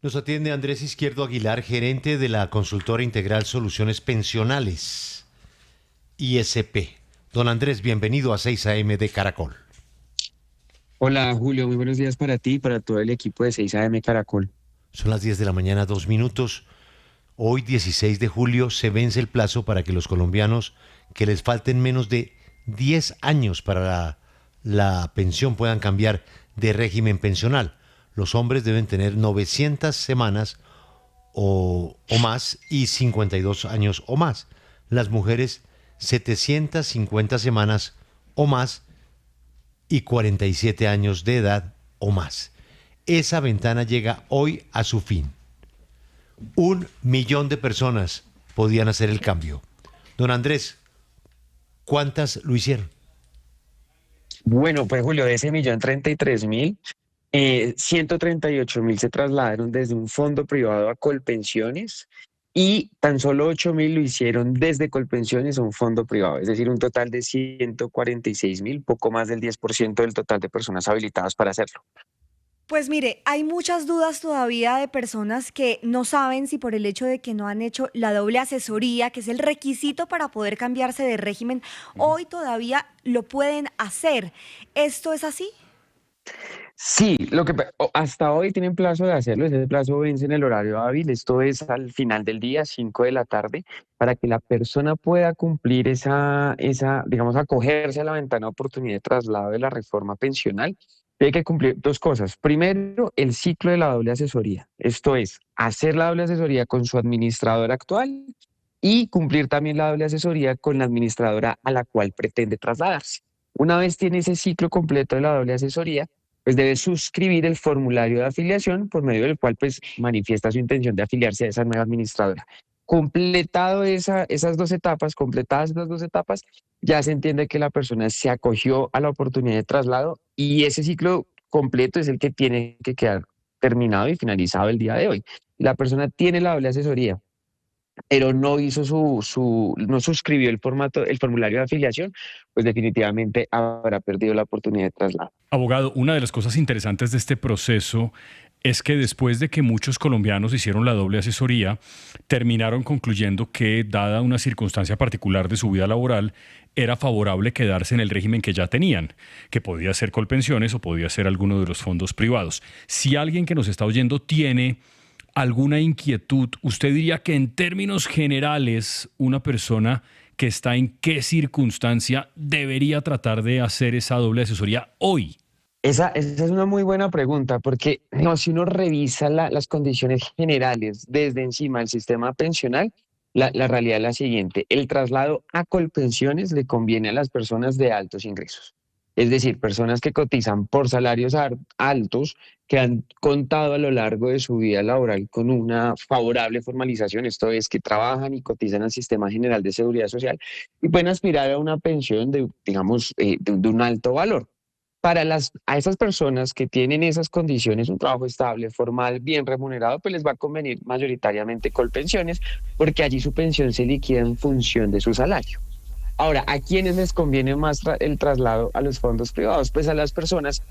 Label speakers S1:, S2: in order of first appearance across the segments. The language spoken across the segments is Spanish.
S1: Nos atiende Andrés Izquierdo Aguilar, gerente de la consultora integral Soluciones Pensionales, ISP. Don Andrés, bienvenido a 6 AM de Caracol.
S2: Hola Julio, muy buenos días para ti y para todo el equipo de 6 AM Caracol.
S1: Son las 10 de la mañana, 2 minutos. Hoy, 16 de julio, se vence el plazo para que los colombianos que les falten menos de 10 años para la pensión puedan cambiar de régimen pensional. Los hombres deben tener 900 semanas o más y 52 años o más. Las mujeres 750 semanas o más y 47 años de edad o más. Esa ventana llega hoy a su fin. 1 millón de personas podían hacer el cambio. Don Andrés, ¿cuántas lo hicieron?
S2: Bueno, pues Julio, de ese 1.033.000, 138.000 se trasladaron desde un fondo privado a Colpensiones y tan solo 8.000 lo hicieron desde Colpensiones a un fondo privado, es decir, un total de 146.000, poco más del 10% del total de personas habilitadas para hacerlo.
S3: Pues mire, hay muchas dudas todavía de personas que no saben si por el hecho de que no han hecho la doble asesoría, que es el requisito para poder cambiarse de régimen, hoy todavía lo pueden hacer. ¿Esto es así?
S2: Sí, hasta hoy tienen plazo de hacerlo, ese plazo vence en el horario hábil, esto es al final del día, 5 de la tarde, para que la persona pueda cumplir digamos, acogerse a la ventana de oportunidad de traslado de la reforma pensional. Tiene que cumplir dos cosas. Primero, el ciclo de la doble asesoría, esto es, hacer la doble asesoría con su administrador actual y cumplir también la doble asesoría con la administradora a la cual pretende trasladarse. Una vez tiene ese ciclo completo de la doble asesoría, pues debe suscribir el formulario de afiliación por medio del cual pues manifiesta su intención de afiliarse a esa nueva administradora. Completadas esas dos etapas, ya se entiende que la persona se acogió a la oportunidad de traslado y ese ciclo completo es el que tiene que quedar terminado y finalizado el día de hoy. La persona tiene la doble asesoría, pero no hizo no suscribió el formulario de afiliación, pues definitivamente habrá perdido la oportunidad de traslado.
S4: Abogado, una de las cosas interesantes de este proceso es que después de que muchos colombianos hicieron la doble asesoría, terminaron concluyendo que, dada una circunstancia particular de su vida laboral, era favorable quedarse en el régimen que ya tenían, que podía ser Colpensiones o podía ser alguno de los fondos privados. Si alguien que nos está oyendo tiene alguna inquietud, ¿usted diría que en términos generales una persona que está en qué circunstancia debería tratar de hacer esa doble asesoría hoy?
S2: Esa es una muy buena pregunta, porque no, si uno revisa las condiciones generales desde encima del sistema pensional, la realidad es la siguiente: el traslado a Colpensiones le conviene a las personas de altos ingresos. Es decir, personas que cotizan por salarios altos, que han contado a lo largo de su vida laboral con una favorable formalización, esto es, que trabajan y cotizan al Sistema General de Seguridad Social y pueden aspirar a una pensión de, digamos, de un alto valor. A esas personas que tienen esas condiciones, un trabajo estable, formal, bien remunerado, pues les va a convenir mayoritariamente Colpensiones, porque allí su pensión se liquida en función de su salario. Ahora, ¿a quiénes les conviene más el traslado a los fondos privados? Pues a las personas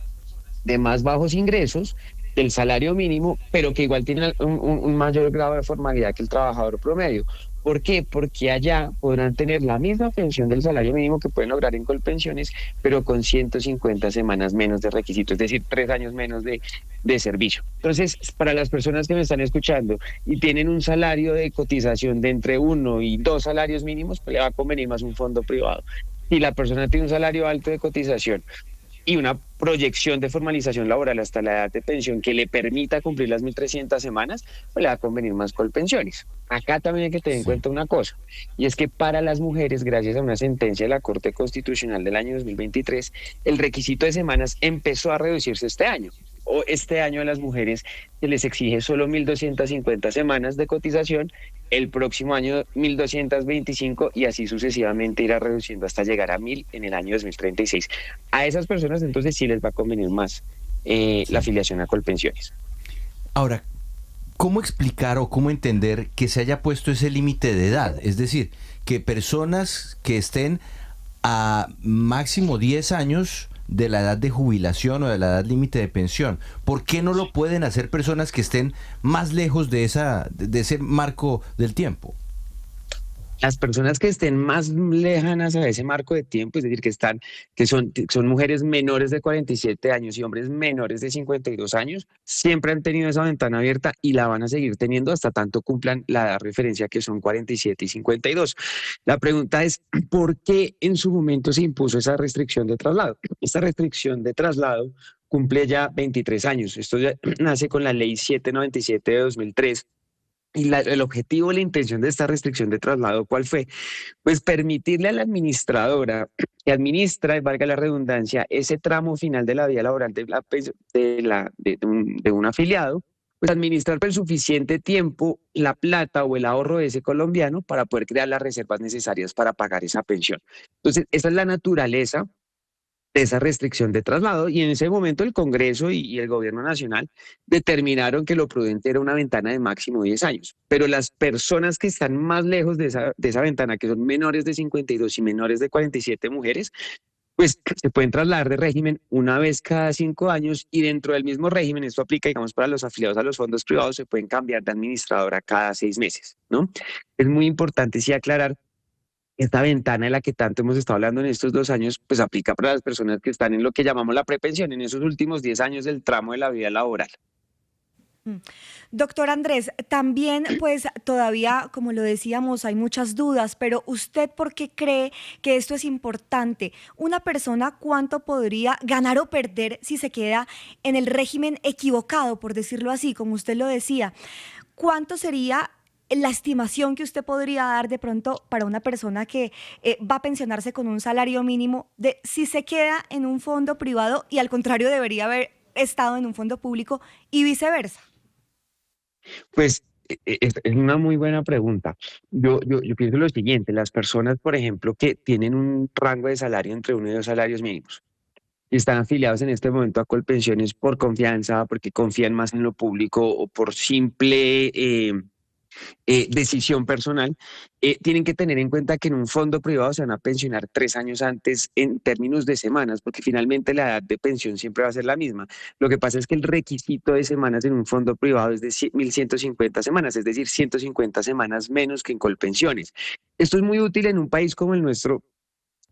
S2: de más bajos ingresos, del salario mínimo, pero que igual tienen un mayor grado de formalidad que el trabajador promedio. ¿Por qué? Porque allá podrán tener la misma pensión del salario mínimo que pueden lograr en Colpensiones, pero con 150 semanas menos de requisitos, es decir, 3 años menos de servicio. Entonces, para las personas que me están escuchando y tienen un salario de cotización de entre 1 y 2 salarios mínimos, pues le va a convenir más un fondo privado. Si la persona tiene un salario alto de cotización y una proyección de formalización laboral hasta la edad de pensión que le permita cumplir las 1.300 semanas, pues le va a convenir más Colpensiones. Acá también hay que tener en cuenta una cosa, y es que para las mujeres, gracias a una sentencia de la Corte Constitucional del año 2023, el requisito de semanas empezó a reducirse este año. O este año a las mujeres se les exige solo 1.250 semanas de cotización, el próximo año 1.225 y así sucesivamente irá reduciendo hasta llegar a 1.000 en el año 2036. A esas personas entonces sí les va a convenir más la afiliación a Colpensiones.
S5: Ahora, ¿cómo explicar o cómo entender que se haya puesto ese límite de edad? Es decir, que personas que estén a máximo 10 años de la edad de jubilación o de la edad límite de pensión. ¿Por qué no lo pueden hacer personas que estén más lejos de ese marco del tiempo?
S2: Las personas que estén más lejanas a ese marco de tiempo, es decir, que son mujeres menores de 47 años y hombres menores de 52 años, siempre han tenido esa ventana abierta y la van a seguir teniendo hasta tanto cumplan la edad referencia, que son 47 y 52. La pregunta es, ¿por qué en su momento se impuso esa restricción de traslado? Esta restricción de traslado cumple ya 23 años. Esto ya nace con la ley 797 de 2003. Y el objetivo, la intención de esta restricción de traslado, ¿cuál fue? Pues permitirle a la administradora que administra, y valga la redundancia, ese tramo final de la vida laboral de un afiliado, pues administrar por el suficiente tiempo la plata o el ahorro de ese colombiano para poder crear las reservas necesarias para pagar esa pensión. Entonces, esa es la naturaleza de esa restricción de traslado, y en ese momento el Congreso y el Gobierno Nacional determinaron que lo prudente era una ventana de máximo 10 años, pero las personas que están más lejos de esa ventana, que son menores de 52 y menores de 47 mujeres, pues se pueden trasladar de régimen una vez cada 5 años, y dentro del mismo régimen, esto aplica, digamos, para los afiliados a los fondos privados, se pueden cambiar de administradora cada 6 meses, ¿no? Es muy importante sí aclarar. Esta ventana de la que tanto hemos estado hablando en estos 2 años, pues aplica para las personas que están en lo que llamamos la prepensión, en esos últimos 10 años del tramo de la vida laboral.
S3: Doctor Andrés, también pues todavía, como lo decíamos, hay muchas dudas, pero ¿usted por qué cree que esto es importante? Una persona, ¿cuánto podría ganar o perder si se queda en el régimen equivocado, por decirlo así, como usted lo decía? ¿Cuánto sería la estimación que usted podría dar de pronto para una persona que va a pensionarse con un salario mínimo, de si se queda en un fondo privado y al contrario debería haber estado en un fondo público y viceversa?
S2: Pues es una muy buena pregunta. Yo pienso lo siguiente: las personas, por ejemplo, que tienen un rango de salario entre 1 y 2 salarios mínimos y están afiliados en este momento a Colpensiones por confianza, porque confían más en lo público o por simple decisión personal, tienen que tener en cuenta que en un fondo privado se van a pensionar 3 años antes en términos de semanas, porque finalmente la edad de pensión siempre va a ser la misma. Lo que pasa es que el requisito de semanas en un fondo privado es de 1.150 semanas, es decir, 150 semanas menos que en Colpensiones. Esto es muy útil en un país como el nuestro,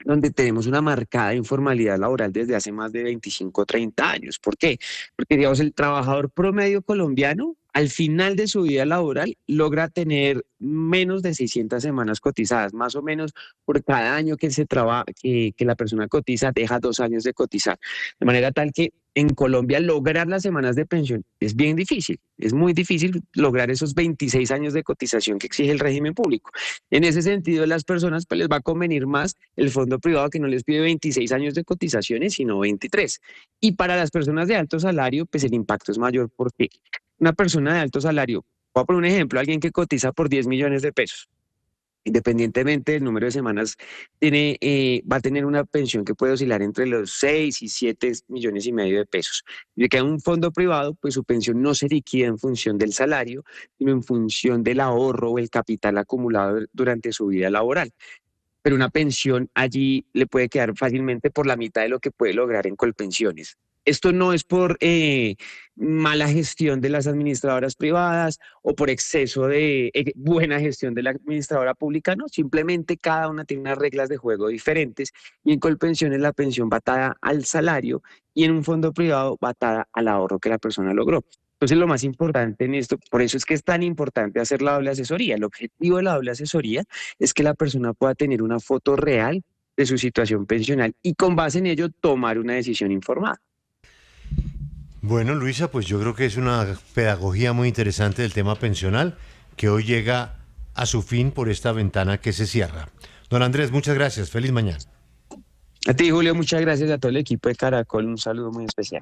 S2: donde tenemos una marcada informalidad laboral desde hace más de 25 o 30 años. ¿Por qué? Porque, digamos, el trabajador promedio colombiano, al final de su vida laboral, logra tener menos de 600 semanas cotizadas, más o menos por cada año que que la persona cotiza, deja 2 años de cotizar. De manera tal que en Colombia lograr las semanas de pensión es bien difícil, es muy difícil lograr esos 26 años de cotización que exige el régimen público. En ese sentido, a las personas pues les va a convenir más el fondo privado, que no les pide 26 años de cotizaciones, sino 23. Y para las personas de alto salario, pues el impacto es mayor, porque una persona de alto salario, voy a poner un ejemplo, alguien que cotiza por 10 millones de pesos, independientemente del número de semanas, va a tener una pensión que puede oscilar entre los 6 y 7 millones y medio de pesos. Y que en un fondo privado, pues su pensión no se liquida en función del salario, sino en función del ahorro o el capital acumulado durante su vida laboral. Pero una pensión allí le puede quedar fácilmente por la mitad de lo que puede lograr en Colpensiones. Esto no es por mala gestión de las administradoras privadas o por exceso de buena gestión de la administradora pública, no, simplemente cada una tiene unas reglas de juego diferentes, y en Colpensiones la pensión va atada al salario y en un fondo privado va atada al ahorro que la persona logró. Entonces, lo más importante en esto, por eso es que es tan importante hacer la doble asesoría. El objetivo de la doble asesoría es que la persona pueda tener una foto real de su situación pensional y con base en ello tomar una decisión informada.
S1: Bueno, Luisa, pues yo creo que es una pedagogía muy interesante del tema pensional, que hoy llega a su fin por esta ventana que se cierra. Don Andrés, muchas gracias. Feliz mañana.
S2: A ti, Julio, muchas gracias, a todo el equipo de Caracol. Un saludo muy especial.